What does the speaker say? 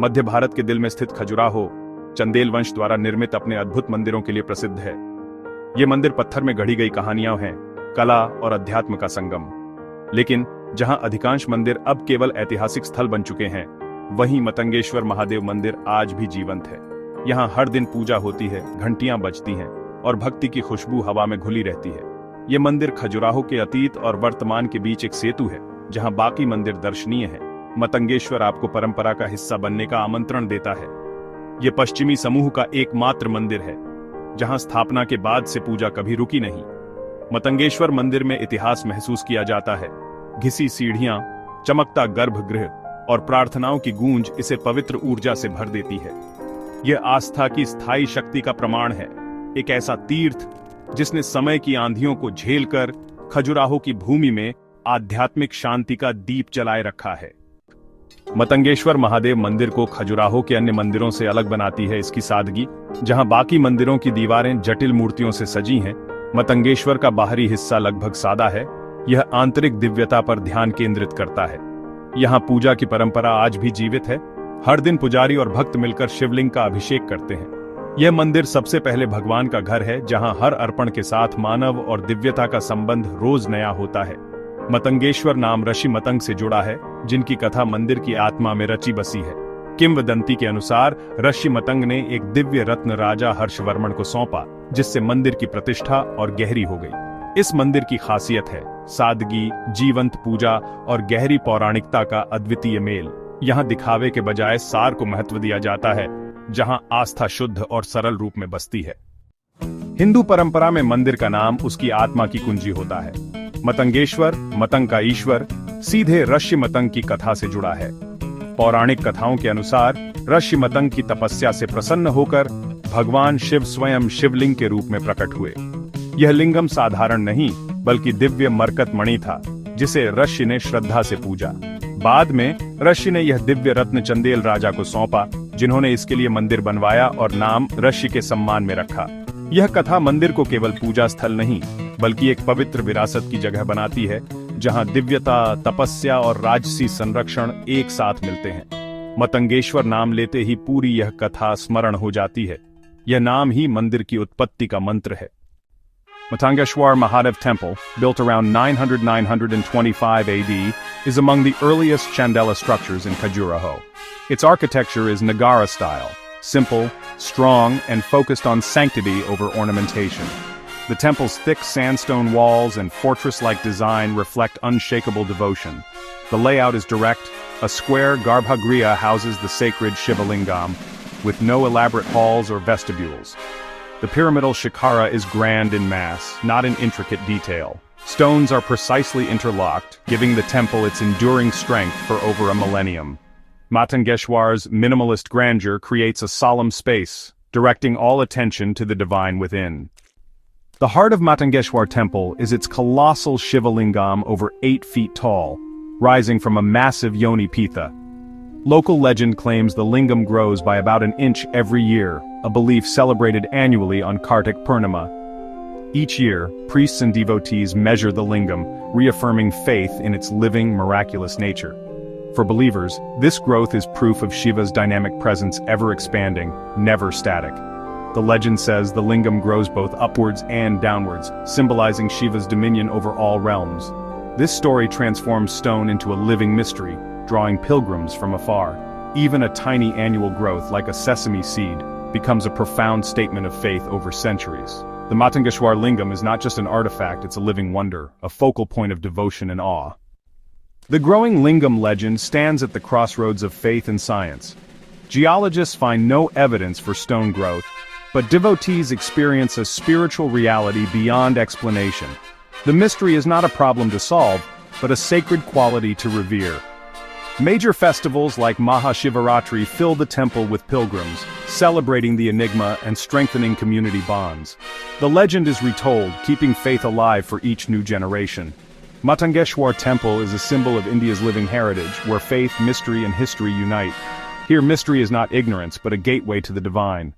मध्य भारत के दिल में स्थित खजुराहो चंदेल वंश द्वारा निर्मित अपने अद्भुत मंदिरों के लिए प्रसिद्ध है। ये मंदिर पत्थर में गढ़ी गई कहानियां हैं, कला और अध्यात्म का संगम। लेकिन जहां अधिकांश मंदिर अब केवल ऐतिहासिक स्थल बन चुके हैं, वहीं मतंगेश्वर महादेव मंदिर आज भी जीवंत है। यहाँ हर दिन पूजा होती है, घंटियां बजती हैं और भक्ति की खुशबू हवा में घुली रहती है। ये मंदिर खजुराहो के अतीत और वर्तमान के बीच एक सेतु है, जहां बाकी मंदिर दर्शनीय है। मतंगेश्वर आपको परंपरा का हिस्सा बनने का आमंत्रण देता है। ये पश्चिमी समूह का एकमात्र मंदिर है जहां स्थापना के बाद से पूजा कभी रुकी नहीं। मतंगेश्वर मंदिर में इतिहास महसूस किया जाता है। घिसी सीढ़ियां, चमकता गर्भगृह और प्रार्थनाओं की गूंज इसे पवित्र ऊर्जा से भर देती है। यह आस्था की स्थायी शक्ति का प्रमाण है, एक ऐसा तीर्थ जिसने समय की आंधियों को झेलकर खजुराहो की भूमि में आध्यात्मिक शांति का दीप जलाए रखा है। मतंगेश्वर महादेव मंदिर को खजुराहो के अन्य मंदिरों से अलग बनाती है इसकी सादगी। जहां बाकी मंदिरों की दीवारें जटिल मूर्तियों से सजी हैं, मतंगेश्वर का बाहरी हिस्सा लगभग सादा है। यह आंतरिक दिव्यता पर ध्यान केंद्रित करता है। यहाँ पूजा की परंपरा आज भी जीवित है। हर दिन पुजारी और भक्त मिलकर शिवलिंग का अभिषेक करते हैं। यह मंदिर सबसे पहले भगवान का घर है, जहां हर अर्पण के साथ मानव और दिव्यता का संबंध रोज नया होता है। मतंगेश्वर नाम ऋषि मतंग से जुड़ा है, जिनकी कथा मंदिर की आत्मा में रची बसी है। किंवदंती के अनुसार ऋषि मतंग ने एक दिव्य रत्न राजा हर्षवर्मन को सौंपा, जिससे मंदिर की प्रतिष्ठा और गहरी हो गई। इस मंदिर की खासियत है सादगी, जीवंत पूजा और गहरी पौराणिकता का अद्वितीय मेल। यहाँ दिखावे के बजाय सार को महत्व दिया जाता है, जहाँ आस्था शुद्ध और सरल रूप में बसती है। हिंदू परंपरा में मंदिर का नाम उसकी आत्मा की कुंजी होता है। मतंगेश्वर, मतंग का ईश्वर, सीधे ऋषि मतंग की कथा से जुड़ा है। पौराणिक कथाओं के अनुसार ऋषि मतंग की तपस्या से प्रसन्न होकर भगवान शिव स्वयं शिवलिंग के रूप में प्रकट हुए। यह लिंगम साधारण नहीं, बल्कि दिव्य मरकत मणि था, जिसे ऋषि ने श्रद्धा से पूजा। बाद में ऋषि ने यह दिव्य रत्न चंदेल राजा को सौंपा, जिन्होंने इसके लिए मंदिर बनवाया और नाम ऋषि के सम्मान में रखा। यह कथा मंदिर को केवल पूजा स्थल नहीं, बल्कि एक पवित्र विरासत की जगह बनाती है, जहां दिव्यता, तपस्या और राजसी संरक्षण एक साथ मिलते हैं। मतंगेश्वर नाम लेते ही पूरी यह कथा स्मरण हो जाती है। यह नाम ही मंदिर की उत्पत्ति का मंत्र है। Matangeshwar Mahadev Temple, built around 900-925 AD, is among the earliest Chandela structures in Khajuraho. Its architecture is Nagara style, simple, strong, and focused on sanctity over ornamentation. The temple's thick sandstone walls and fortress-like design reflect unshakable devotion. The layout is direct. A square garbhagriha houses the sacred Shivalingam, with no elaborate halls or vestibules. The pyramidal shikara is grand in mass, not in intricate detail. Stones are precisely interlocked, giving the temple its enduring strength for over a millennium. Matangeshwar's minimalist grandeur creates a solemn space, directing all attention to the divine within. The heart of Matangeshwar Temple is its colossal Shivalingam over 8 feet tall, rising from a massive Yoni Pitha. Local legend claims the lingam grows by about an inch every year, a belief celebrated annually on Kartik Purnima. Each year, priests and devotees measure the lingam, reaffirming faith in its living, miraculous nature. For believers, this growth is proof of Shiva's dynamic presence ever expanding, never static. The legend says the lingam grows both upwards and downwards, symbolizing Shiva's dominion over all realms. This story transforms stone into a living mystery, drawing pilgrims from afar. Even a tiny annual growth like a sesame seed becomes a profound statement of faith over centuries. The Matangeshwar Lingam is not just an artifact, it's a living wonder, a focal point of devotion and awe. The growing lingam legend stands at the crossroads of faith and science. Geologists find no evidence for stone growth, but devotees experience a spiritual reality beyond explanation. The mystery is not a problem to solve, but a sacred quality to revere. Major festivals like Mahashivaratri fill the temple with pilgrims, celebrating the enigma and strengthening community bonds. The legend is retold, keeping faith alive for each new generation. Matangeshwar Temple is a symbol of India's living heritage, where faith, mystery, and history unite. Here mystery is not ignorance, but a gateway to the divine.